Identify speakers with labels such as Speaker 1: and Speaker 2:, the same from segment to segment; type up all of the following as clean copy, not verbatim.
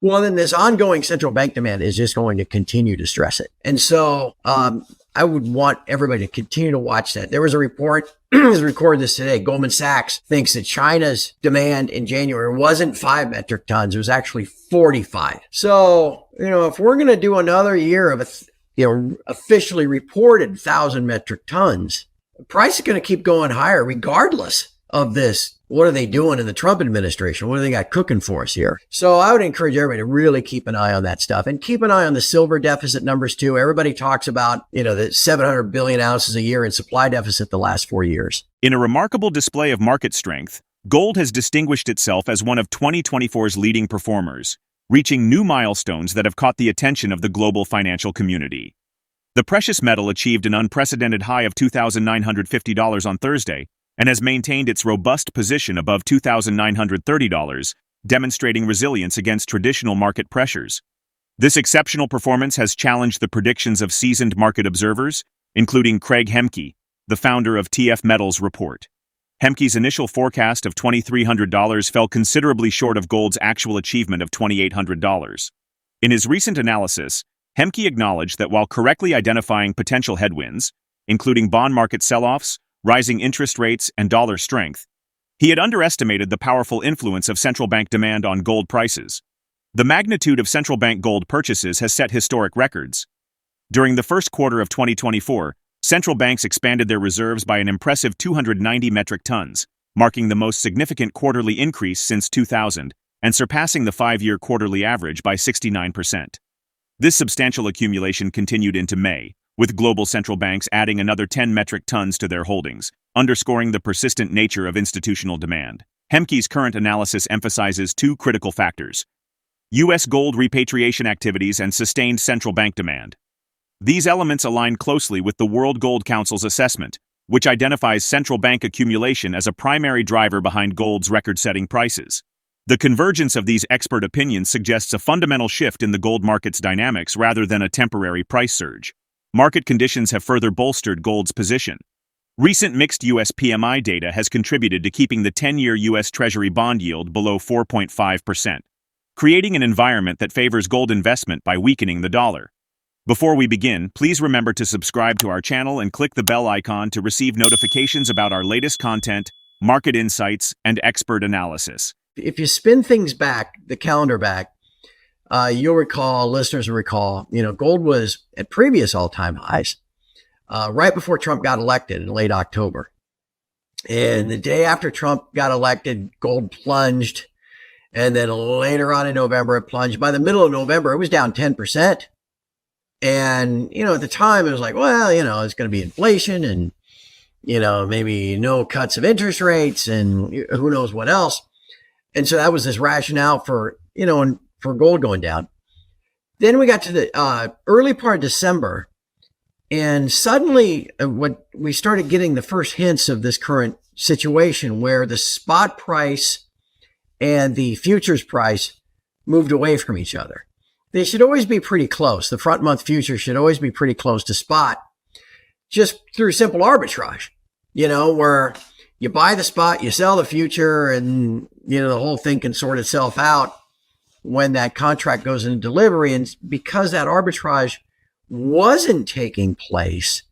Speaker 1: Well, then this ongoing central bank demand is just going to continue to stress it. And so I would want everybody to continue to watch that. There was a report, it was recorded this today. Goldman Sachs thinks that China's demand in January wasn't 5 metric tons. It was actually 45. So, if we're going to do another year of officially reported 1,000 metric tons, the price is going to keep going higher regardless of this. What are they doing in the Trump administration? What do they got cooking for us here? So I would encourage everybody to really keep an eye on that stuff and keep an eye on the silver deficit numbers too. Everybody talks about, the 700 billion ounces a year in supply deficit the last 4 years.
Speaker 2: In a remarkable display of market strength, gold has distinguished itself as one of 2024's leading performers, reaching new milestones that have caught the attention of the global financial community. The precious metal achieved an unprecedented high of $2,950 on Thursday, and has maintained its robust position above $2,930, demonstrating resilience against traditional market pressures. This exceptional performance has challenged the predictions of seasoned market observers, including Craig Hemke, the founder of TF Metals Report. Hemke's initial forecast of $2,300 fell considerably short of gold's actual achievement of $2,800. In his recent analysis, Hemke acknowledged that while correctly identifying potential headwinds, including bond market sell-offs, rising interest rates, and dollar strength, he had underestimated the powerful influence of central bank demand on gold prices. The magnitude of central bank gold purchases has set historic records. During the first quarter of 2024, central banks expanded their reserves by an impressive 290 metric tons, marking the most significant quarterly increase since 2000 and surpassing the 5-year quarterly average by 69%. This substantial accumulation continued into May, with global central banks adding another 10 metric tons to their holdings, underscoring the persistent nature of institutional demand. Hemke's current analysis emphasizes 2 critical factors: U.S. gold repatriation activities and sustained central bank demand. These elements align closely with the World Gold Council's assessment, which identifies central bank accumulation as a primary driver behind gold's record-setting prices. The convergence of these expert opinions suggests a fundamental shift in the gold market's dynamics rather than a temporary price surge. Market conditions have further bolstered gold's position. Recent mixed U.S. PMI data has contributed to keeping the 10-year U.S. Treasury bond yield below 4.5%, creating an environment that favors gold investment by weakening the dollar. Before we begin, please remember to subscribe to our channel and click the bell icon to receive notifications about our latest content, market insights, and expert analysis.
Speaker 1: If you spin things back, the calendar back, you'll recall, listeners will recall, gold was at previous all-time highs right before Trump got elected in late October. And the day after Trump got elected, gold plunged. And then later on in November, it plunged. By the middle of November, it was down 10%. And, at the time, it was like, well, it's going to be inflation and, maybe no cuts of interest rates and who knows what else. And so that was this rationale for, for gold going down. Then we got to the early part of December, and suddenly we started getting the first hints of this current situation where the spot price and the futures price moved away from each other. They should always be pretty close. The front month future should always be pretty close to spot, just through simple arbitrage, where you buy the spot, you sell the future, and, the whole thing can sort itself out when that contract goes into delivery. And because that arbitrage wasn't taking place,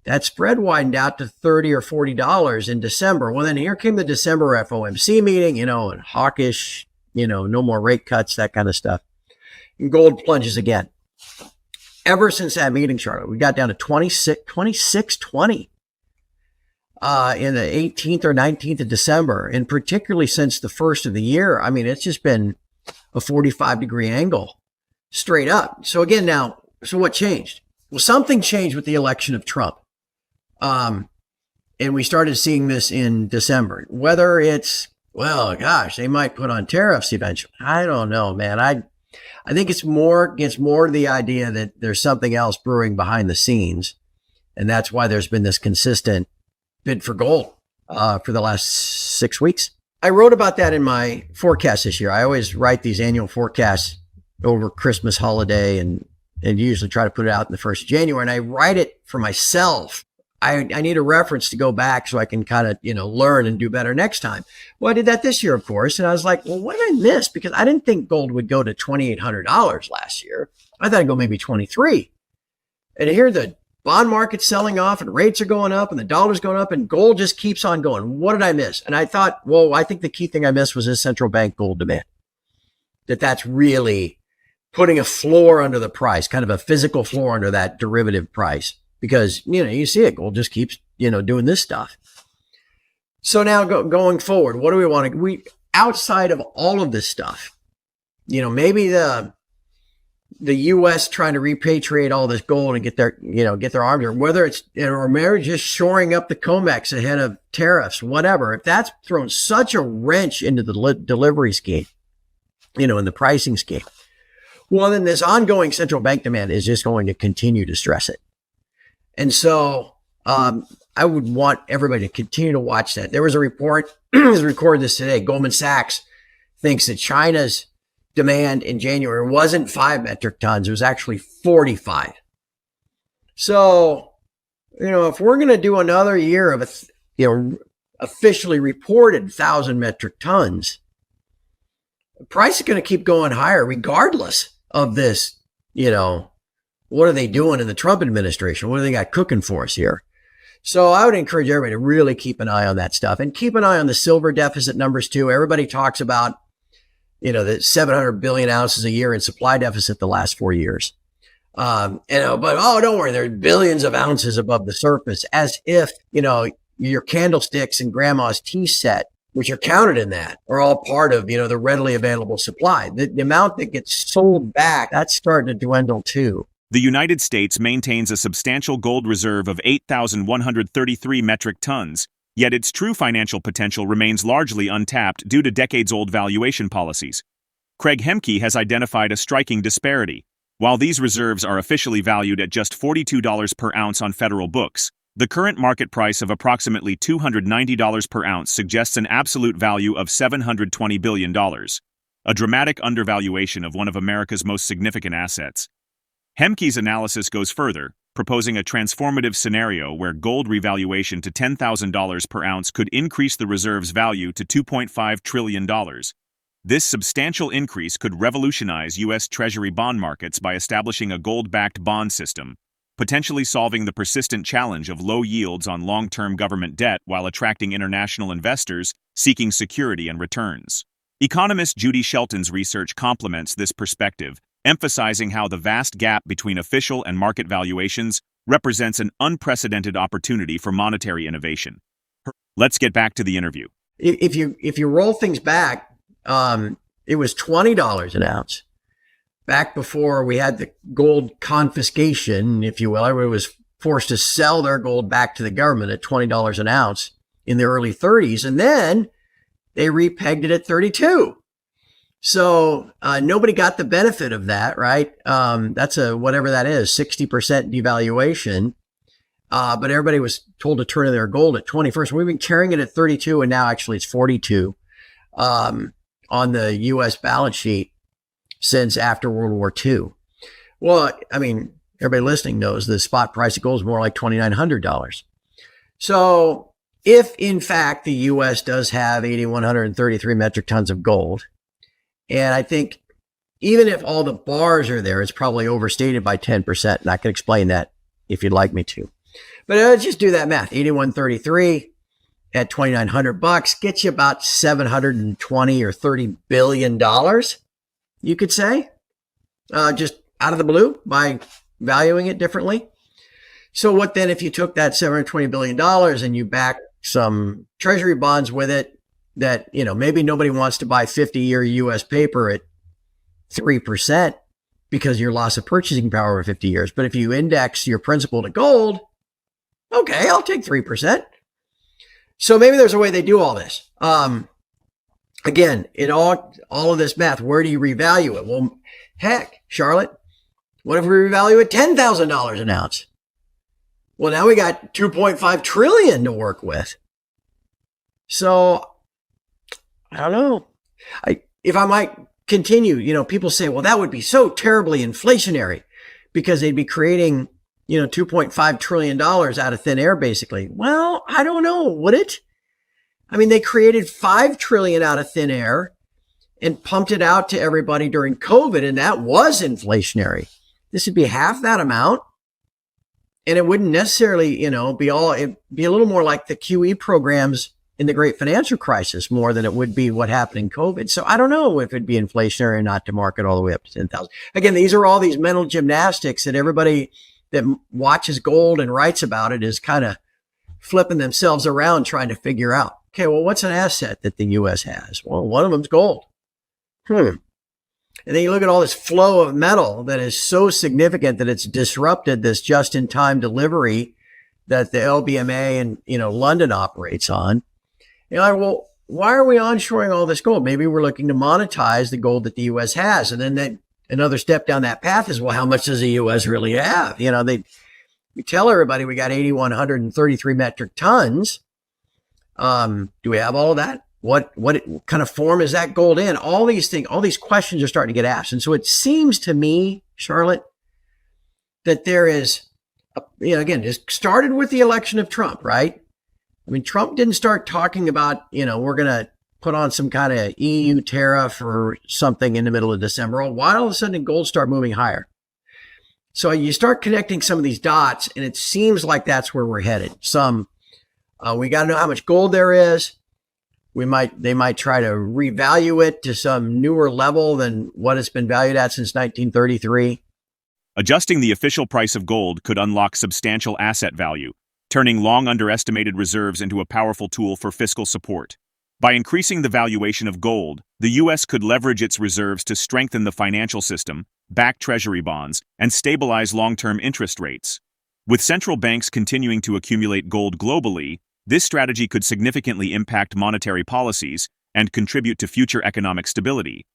Speaker 1: that spread widened out to $30 or $40 in December. Well, then here came the December FOMC meeting, and hawkish, no more rate cuts, that kind of stuff. And gold plunges again. Ever since that meeting, Charlotte, we got down to 26.20 in the 18th or 19th of December. And particularly since the first of the year, I mean, it's just been a 45-degree angle straight up. So again, so what changed? Well, something changed with the election of Trump. And we started seeing this in December. Whether it's, well, gosh, they might put on tariffs eventually. I don't know, man. I think it's more to the idea that there's something else brewing behind the scenes. And that's why there's been this consistent bid for gold for the last 6 weeks. I wrote about that in my forecast this year. I always write these annual forecasts over Christmas holiday and usually try to put it out in the 1st of January. And I write it for myself I need a reference to go back so I can kind of, learn and do better next time. Well, I did that this year, of course. And I was like, well, what did I miss? Because I didn't think gold would go to $2,800 last year. I thought it'd go maybe 23. And here the bond market's selling off and rates are going up and the dollar's going up and gold just keeps on going. What did I miss? And I thought, well, I think the key thing I missed was this central bank gold demand. That's really putting a floor under the price, kind of a physical floor under that derivative price. Because, you see it, gold just keeps, doing this stuff. So now going forward, what do we want to, outside of all of this stuff, maybe the U.S. trying to repatriate all this gold and get their arms, or whether it's, or maybe just shoring up the COMEX ahead of tariffs, whatever. If that's thrown such a wrench into the delivery scheme, in the pricing scheme, well, then this ongoing central bank demand is just going to continue to stress it. And so I would want everybody to continue to watch that. There was a report, it was recorded this today. Goldman Sachs thinks that China's demand in January wasn't 5 metric tons. It was actually 45. So, if we're going to do another year of, officially reported 1,000 metric tons, the price is going to keep going higher regardless of this, what are they doing in the Trump administration? What do they got cooking for us here? So I would encourage everybody to really keep an eye on that stuff and keep an eye on the silver deficit numbers too. Everybody talks about, the 700 billion ounces a year in supply deficit the last 4 years. But don't worry, there's billions of ounces above the surface, as if, your candlesticks and grandma's tea set, which are counted in that, are all part of, the readily available supply. The amount that gets sold back, that's starting to dwindle too.
Speaker 2: The United States maintains a substantial gold reserve of 8,133 metric tons, yet its true financial potential remains largely untapped due to decades-old valuation policies. Craig Hemke has identified a striking disparity. While these reserves are officially valued at just $42 per ounce on federal books, the current market price of approximately $290 per ounce suggests an absolute value of $720 billion, a dramatic undervaluation of one of America's most significant assets. Hemke's analysis goes further, proposing a transformative scenario where gold revaluation to $10,000 per ounce could increase the reserve's value to $2.5 trillion. This substantial increase could revolutionize U.S. Treasury bond markets by establishing a gold-backed bond system, potentially solving the persistent challenge of low yields on long-term government debt while attracting international investors seeking security and returns. Economist Judy Shelton's research complements this perspective, emphasizing how the vast gap between official and market valuations represents an unprecedented opportunity for monetary innovation. Let's get back to the interview.
Speaker 1: If you roll things back, it was $20 an ounce back before we had the gold confiscation, if you will. Everybody was forced to sell their gold back to the government at $20 an ounce in the early 30s, and then they repegged it at 32. So nobody got the benefit of that, right? That's whatever that is, 60% devaluation. But everybody was told to turn in their gold at 20. First, we've been carrying it at 32, and now actually it's 42 on the U.S. balance sheet since after World War II. Well, I mean, everybody listening knows the spot price of gold is more like $2,900. So if, in fact, the U.S. does have 8,133 metric tons of gold, and I think even if all the bars are there, it's probably overstated by 10%. And I can explain that if you'd like me to. But let's just do that math. 8133 at $2,900 gets you about 720 or $30 billion, you could say, just out of the blue by valuing it differently. So what then if you took that $720 billion and you back some treasury bonds with it, that, maybe nobody wants to buy 50-year U.S. paper at 3% because of your loss of purchasing power over 50 years. But if you index your principal to gold, okay, I'll take 3%. So maybe there's a way they do all this. Again, in all of this math, where do you revalue it? Well, heck, Charlotte, what if we revalue it $10,000 an ounce? Well, now we got $2.5 trillion to work with. So I don't know. If I might continue, people say, well, that would be so terribly inflationary because they'd be creating, $2.5 trillion out of thin air, basically. Well, I don't know. Would it? I mean, they created 5 trillion out of thin air and pumped it out to everybody during COVID, and that was inflationary. This would be half that amount. And it wouldn't necessarily, it'd be a little more like the QE programs in the great financial crisis more than it would be what happened in COVID. So I don't know if it'd be inflationary or not to market all the way up to 10,000. Again, these are all these mental gymnastics that everybody that watches gold and writes about it is kind of flipping themselves around trying to figure out, okay, well, what's an asset that the U.S. has? Well, one of them's gold. And then you look at all this flow of metal that is so significant that it's disrupted this just-in-time delivery that the LBMA and, London operates on. You're like, well, why are we onshoring all this gold? Maybe we're looking to monetize the gold that the U.S. has. And then another step down that path is, well, how much does the U.S. really have? We tell everybody we got 8,133 metric tons. Do we have all of that? What kind of form is that gold in? All these things, all these questions are starting to get asked. And so it seems to me, Charlotte, that there is, again, just started with the election of Trump, right? I mean, Trump didn't start talking about, we're going to put on some kind of EU tariff or something in the middle of December. Why all of a sudden gold start moving higher? So you start connecting some of these dots, and it seems like that's where we're headed. We got to know how much gold there is. They might try to revalue it to some newer level than what it's been valued at since 1933.
Speaker 2: Adjusting the official price of gold could unlock substantial asset value, turning long underestimated reserves into a powerful tool for fiscal support. By increasing the valuation of gold, the U.S. could leverage its reserves to strengthen the financial system, back treasury bonds, and stabilize long-term interest rates. With central banks continuing to accumulate gold globally, this strategy could significantly impact monetary policies and contribute to future economic stability.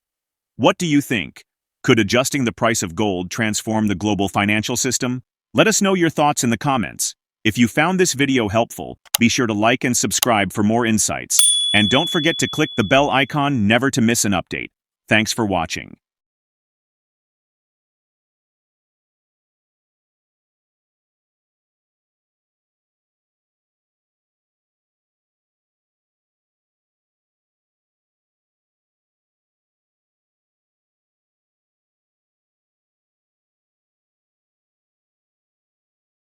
Speaker 2: What do you think? Could adjusting the price of gold transform the global financial system? Let us know your thoughts in the comments. If you found this video helpful, be sure to like and subscribe for more insights. And don't forget to click the bell icon never to miss an update. Thanks for watching.